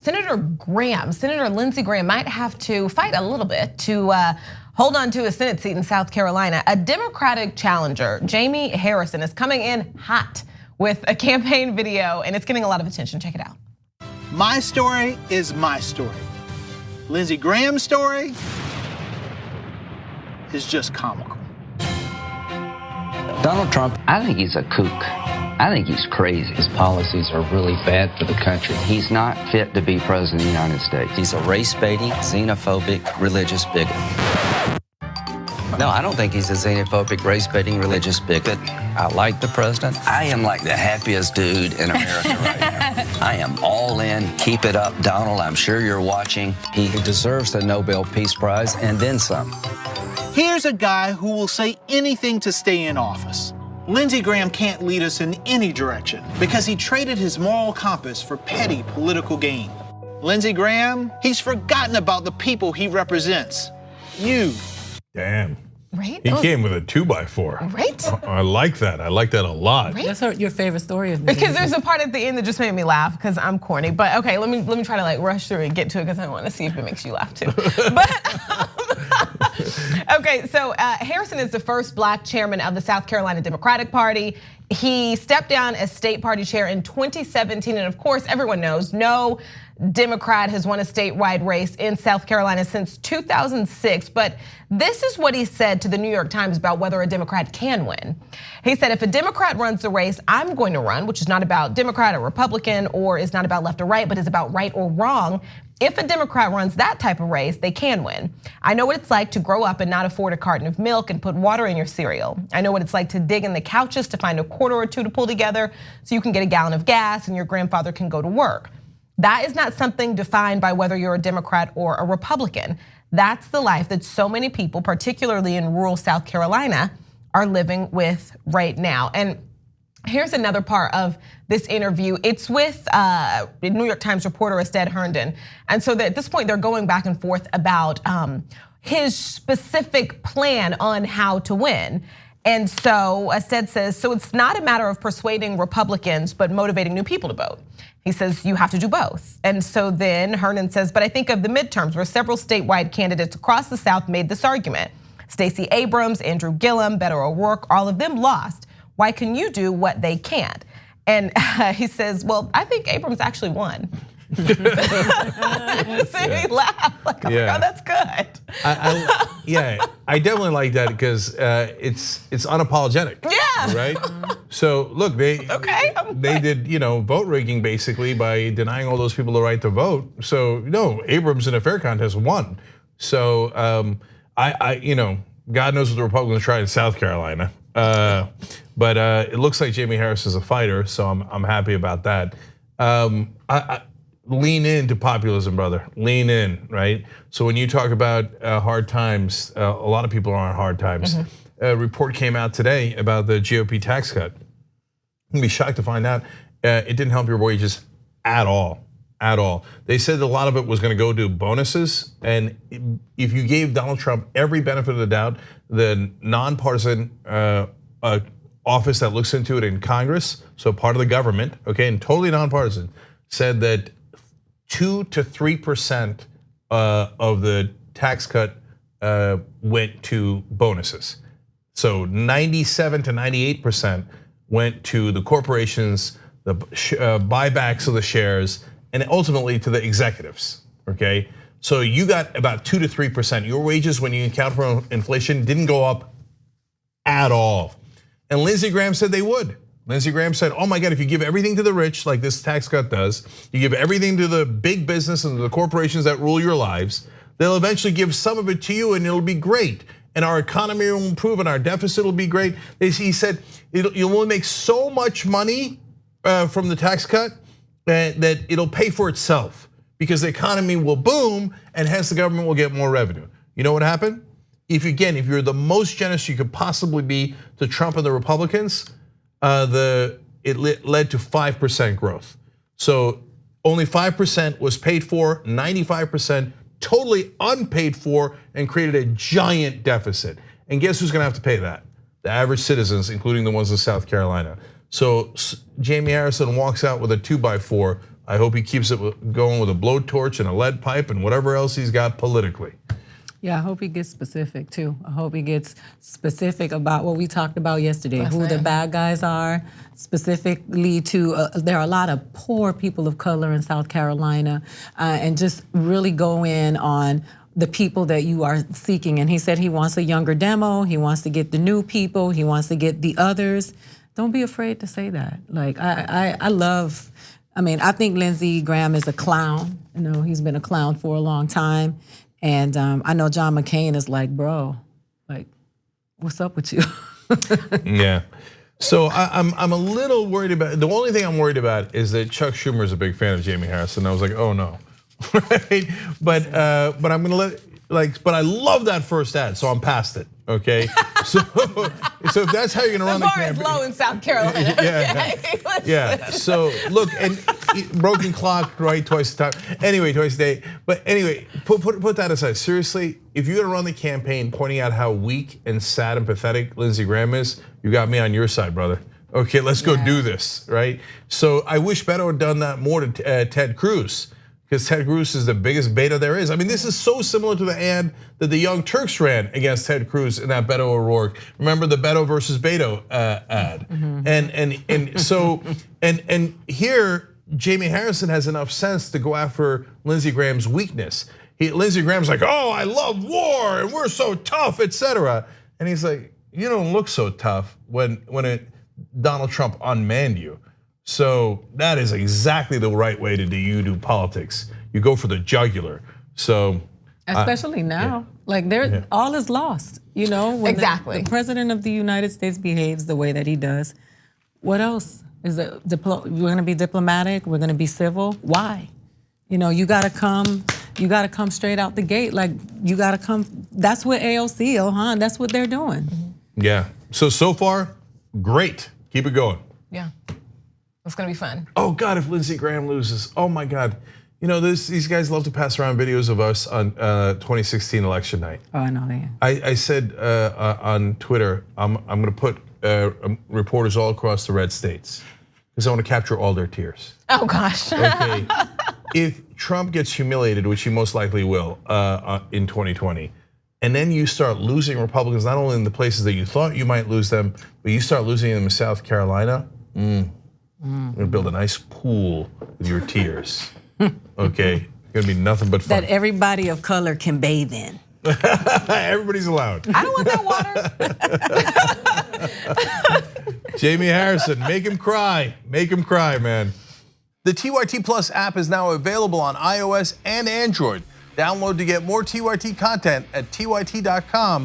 Senator Lindsey Graham might have to fight a little bit to hold on to a Senate seat in South Carolina. A Democratic challenger, Jaime Harrison, is coming in hot with a campaign video, and it's getting a lot of attention. Check it out. My story is my story. Lindsey Graham's story is just comical. Donald Trump, I think he's a kook. I think he's crazy. His policies are really bad for the country. He's not fit to be president of the United States. He's a race-baiting, xenophobic, religious bigot. No, I don't think he's a xenophobic, race-baiting, religious bigot. I like the president. I am like the happiest dude in America right now. I am all in. Keep it up, Donald. I'm sure you're watching. He deserves the Nobel Peace Prize and then some. Here's a guy who will say anything to stay in office. Lindsey Graham can't lead us in any direction because he traded his moral compass for petty political gain. Lindsey Graham, he's forgotten about the people he represents. You. Damn. Right? He came with a 2x4. Right? I like that. I like that a lot. Right? That's your favorite story of Because there's a part at the end that just made me laugh because I'm corny. But okay, let me try to like rush through and get to it because I want to see if it makes you laugh too. But okay, so Harrison is the first black chairman of the South Carolina Democratic Party. He stepped down as state party chair in 2017, and of course, everyone knows no Democrat has won a statewide race in South Carolina since 2006. But this is what he said to the New York Times about whether a Democrat can win. He said, if a Democrat runs the race I'm going to run, which is not about Democrat or Republican or is not about left or right, but is about right or wrong. If a Democrat runs that type of race, they can win. I know what it's like to grow up and not afford a carton of milk and put water in your cereal. I know what it's like to dig in the couches to find a quarter or two to pull together so you can get a gallon of gas and your grandfather can go to work. That is not something defined by whether you're a Democrat or a Republican. That's the life that so many people, particularly in rural South Carolina, are living with right now. And here's another part of this interview. It's with New York Times reporter Ested Herndon. And so at this point, they're going back and forth about his specific plan on how to win. And so Ested says, so it's not a matter of persuading Republicans, but motivating new people to vote. He says you have to do both. And so then Herndon says, but I think of the midterms where several statewide candidates across the South made this argument. Stacey Abrams, Andrew Gillum, Beto O'Rourke, all of them lost. Why can you do what they can't? And he says, well, I think Abrams actually won. So he laughed like, oh my God, that's good. I definitely like that because it's unapologetic. Yeah. Right? So look, they did vote rigging basically by denying all those people the right to vote. So no, Abrams in a fair contest won. So God knows what the Republicans tried in South Carolina. But it looks like Jaime Harris is a fighter, so I'm happy about that. Lean into populism, brother. Lean in, right? So when you talk about hard times, a lot of people are on hard times. A report came out today about the GOP tax cut. You'd be shocked to find out it didn't help your wages at all. At all. They said a lot of it was going to go to bonuses, and if you gave Donald Trump every benefit of the doubt, the nonpartisan office that looks into it in Congress, so part of the government, okay, and totally nonpartisan, said that 2 to 3% of the tax cut went to bonuses. So 97 to 98% went to the corporations, the buybacks of the shares, and ultimately to the executives, okay? So you got about 2 to 3%. Your wages, when you account for inflation, didn't go up at all. And Lindsey Graham said they would. Lindsey Graham said, oh my God, if you give everything to the rich, like this tax cut does, you give everything to the big business and the corporations that rule your lives, they'll eventually give some of it to you and it'll be great. And our economy will improve and our deficit will be great. He said, you'll only make so much money from the tax cut that it'll pay for itself because the economy will boom and hence the government will get more revenue. You know what happened? If you're the most generous you could possibly be to Trump and the Republicans, it led to 5% growth. So only 5% was paid for, 95% totally unpaid for, and created a giant deficit. And guess who's gonna have to pay that? The average citizens, including the ones in South Carolina. So Jaime Harrison walks out with a 2x4. I hope he keeps it going with a blowtorch and a lead pipe and whatever else he's got politically. Yeah, I hope he gets specific too. I hope he gets specific about what we talked about yesterday, who the bad guys are, specifically to, there are a lot of poor people of color in South Carolina, and just really go in on the people that you are seeking. And he said he wants a younger demo, he wants to get the new people, he wants to get the others. Don't be afraid to say that. Like, I think Lindsey Graham is a clown. You know, he's been a clown for a long time. And I know John McCain is like, bro, like, what's up with you? Yeah. So I'm a little worried about, the only thing I'm worried about is that Chuck Schumer is a big fan of Jaime Harrison. I was like, oh no, right? But I'm gonna but I love that first ad, so I'm past it. Okay, so if that's how you're gonna run the campaign, the bar is low in South Carolina. Yeah. So look, and broken clock, right? Twice a time. Anyway, twice a day. But anyway, put that aside. Seriously, if you're gonna run the campaign pointing out how weak and sad and pathetic Lindsey Graham is, you got me on your side, brother. Okay, let's go do this, right? So I wish Beto had done that more to Ted Cruz, because Ted Cruz is the biggest beta there is. I mean, this is so similar to the ad that the Young Turks ran against Ted Cruz in that Beto O'Rourke. Remember the Beto versus Beto ad? And here, Jaime Harrison has enough sense to go after Lindsey Graham's weakness. Lindsey Graham's like, oh, I love war and we're so tough, etc. And he's like, you don't look so tough when Donald Trump unmanned you. So that is exactly the right way to do politics. You go for the jugular. So especially now, like all is lost. You know, when exactly. The president of the United States behaves the way that he does. What else is it? We're going to be diplomatic. We're going to be civil. Why? You know, you got to come. You got to come straight out the gate. Like you got to come. That's what AOC, Ilhan. That's what they're doing. Yeah. So far, great. Keep it going. Yeah. It's gonna be fun. Oh God, if Lindsey Graham loses, oh my God. You know, these guys love to pass around videos of us on 2016 election night. Oh, I know that. I said on Twitter, I'm gonna put reporters all across the red states because I want to capture all their tears. Oh gosh. Okay. If Trump gets humiliated, which he most likely will in 2020, and then you start losing Republicans, not only in the places that you thought you might lose them, but you start losing them in South Carolina, I'm gonna build a nice pool with your tears. Okay, gonna be nothing but fun. That everybody of color can bathe in. Everybody's allowed. I don't want that water. Jaime Harrison, make him cry, man. The TYT Plus app is now available on iOS and Android. Download to get more TYT content at tyt.com/app.